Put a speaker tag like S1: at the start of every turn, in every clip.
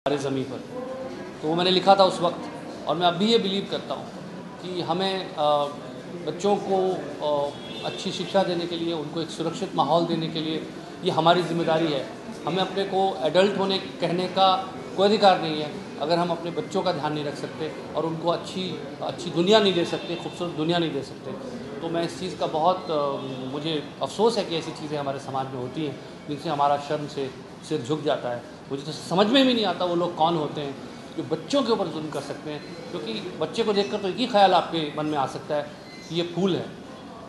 S1: हमारे ज़मीन पर। तो वो मैंने लिखा था उस वक्त, और मैं अब भी ये बिलीव करता हूँ कि हमें बच्चों को अच्छी शिक्षा देने के लिए, उनको एक सुरक्षित माहौल देने के लिए ये हमारी ज़िम्मेदारी है। हमें अपने को एडल्ट होने कहने का कोई अधिकार नहीं है अगर हम अपने बच्चों का ध्यान नहीं रख सकते और उनको अच्छी दुनिया नहीं दे सकते, खूबसूरत दुनिया नहीं दे सकते। तो मैं इस चीज़ का बहुत मुझे अफसोस है कि ऐसी चीज़ें हमारे समाज में होती हैं जिनसे हमारा शर्म से सिर झुक जाता है। मुझे तो समझ में भी नहीं आता वो लोग कौन होते हैं जो बच्चों के ऊपर जुल्म कर सकते हैं, क्योंकि बच्चे को देखकर तो एक ही ख्याल आपके मन में आ सकता है कि ये फूल है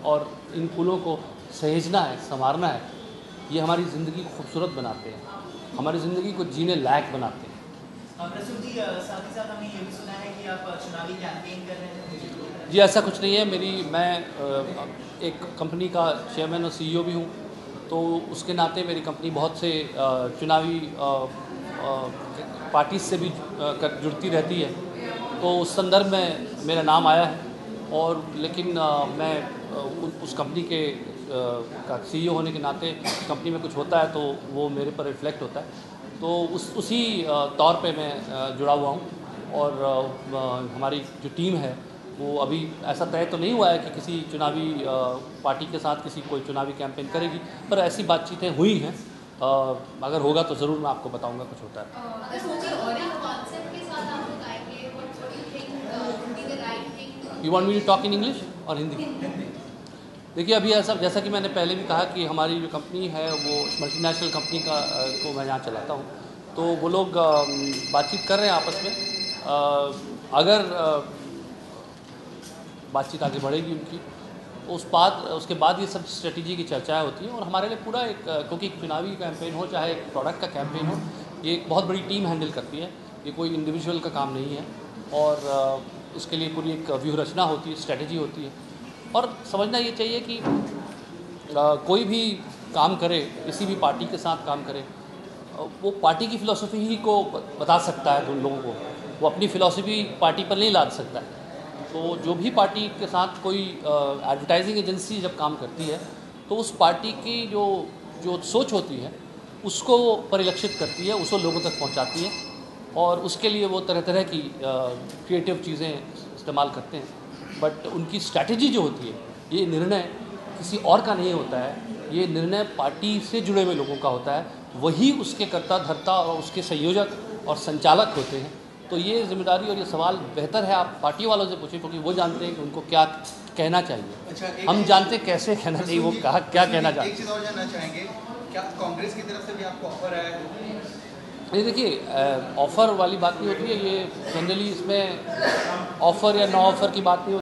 S1: और इन फूलों को सहेजना है, संवारना है। ये हमारी ज़िंदगी को खूबसूरत बनाते हैं, हमारी ज़िंदगी को जीने लायक बनाते हैं।
S2: प्रसून जी, साथ ही साथ हमने ये भी सुना है कि आप चुनावी कैंपेन कर रहे हैं।
S1: जी, ऐसा कुछ नहीं है। मैं एक कंपनी का चेयरमैन और CEO भी हूँ, तो उसके नाते मेरी कंपनी बहुत से चुनावी पार्टीज से भी जुड़ती रहती है। तो उस संदर्भ में मेरा नाम आया है, और लेकिन मैं उस कंपनी के का CEO होने के नाते कंपनी में कुछ होता है तो वो मेरे पर रिफ्लेक्ट होता है। तो उसी तौर पे मैं जुड़ा हुआ हूँ, और हमारी जो टीम है वो अभी ऐसा तय तो नहीं हुआ है कि किसी चुनावी पार्टी के साथ कोई चुनावी कैंपेन करेगी, पर ऐसी बातचीतें हुई हैं। अगर होगा तो ज़रूर मैं आपको बताऊंगा कुछ होता है। You want me to talk in English और हिंदी? देखिए, अभी ऐसा, जैसा कि मैंने पहले भी कहा कि हमारी जो कंपनी है वो मल्टीनेशनल कंपनी को मैं यहाँ चलाता हूँ, तो वो लोग बातचीत कर रहे हैं आपस में। अगर बातचीत आगे बढ़ेगी उनकी, उसके बाद ये सब स्ट्रेटजी की चर्चाएं होती हैं। और हमारे लिए पूरा एक, क्योंकि चुनावी कैंपेन हो चाहे एक प्रोडक्ट का कैंपेन हो, ये एक बहुत बड़ी टीम हैंडल करती है, ये कोई इंडिविजुअल का काम नहीं है। और इसके लिए पूरी एक व्यूह रचना होती है, स्ट्रेटजी होती है। और समझना ये चाहिए कि कोई भी काम करे, किसी भी पार्टी के साथ काम करे, वो पार्टी की फ़िलॉसफी ही को बता सकता है उन लोगों को, वो अपनी फ़िलॉसफी पार्टी पर नहीं लाद सकता है। तो जो भी पार्टी के साथ कोई एडवर्टाइजिंग एजेंसी जब काम करती है तो उस पार्टी की जो सोच होती है उसको परिलक्षित करती है, उसको लोगों तक पहुंचाती है, और उसके लिए वो तरह तरह की क्रिएटिव चीज़ें इस्तेमाल करते हैं। बट उनकी स्ट्रैटेजी जो होती है, ये निर्णय किसी और का नहीं होता है, ये निर्णय पार्टी से जुड़े हुए लोगों का होता है। वही उसके कर्ता धर्ता और उसके संयोजक और संचालक होते हैं। तो ये जिम्मेदारी और ये सवाल बेहतर है आप पार्टी वालों से पूछें, क्योंकि वो जानते हैं कि उनको क्या कहना चाहिए।
S2: अच्छा,
S1: हम जानते कैसे कहना चाहिए, वो क्या कहना चाहते हैं।
S2: एक चीज़ और जानना चाहेंगे, क्या कांग्रेस की तरफ से भी आपको ऑफर आया है?
S1: नहीं, देखिए, ऑफ़र वाली बात नहीं होती है, ये जनरली इसमें ऑफ़र या नो ऑफ़र की बात नहीं होती।